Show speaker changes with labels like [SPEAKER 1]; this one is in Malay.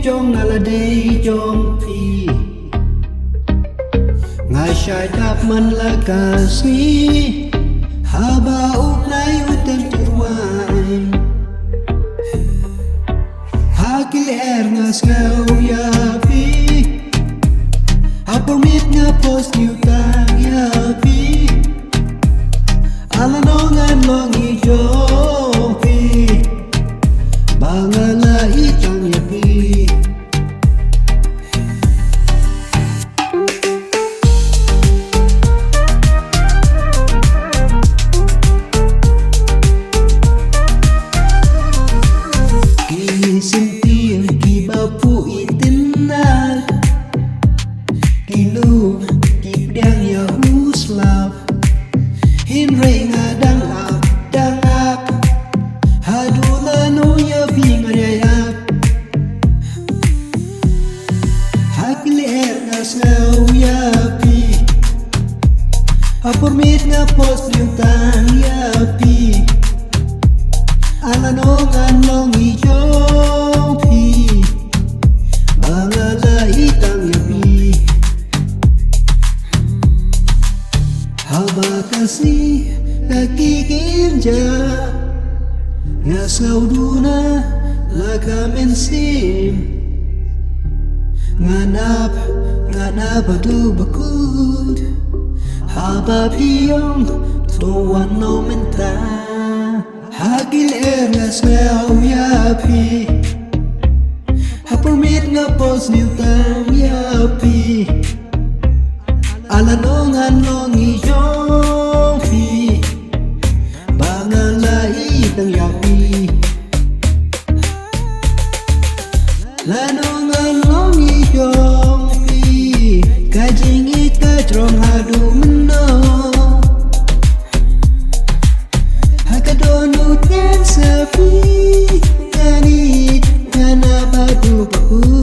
[SPEAKER 1] Jong Naladay Jong Phi Ngai shai đáp man là Khasi Haba uk nai utem jingruwai Hakil nga Sngew ya Phi Hapormit nga post new tang ya Phi Lano Ngan longi Jong Phi Bangala itang ya Phi Sintiang kibapu itinal Kilu kipdang ya huslap Hinre nga dang ap Hadu lano ya bingayap Hakili nga Sngew ya Phi Apormit nga post yung tang ya Phi Lano Ngan longi Jong Phi Bangala itang ya Phi Haba Khasi nakikirja Nga Sngew duna lakamen sim Nganap adu bakut Haba piyong tuwan no menta Hakil nga Sngew ya Phi Hapormit nga post new tang ya Phi Lano Ngan longi Jong Phi Bangala itang ya Phi Lano Ngan longi Jong Phi Kajing ikajrong hadu menong Hakadonu ten sepi Kani Kana batu baku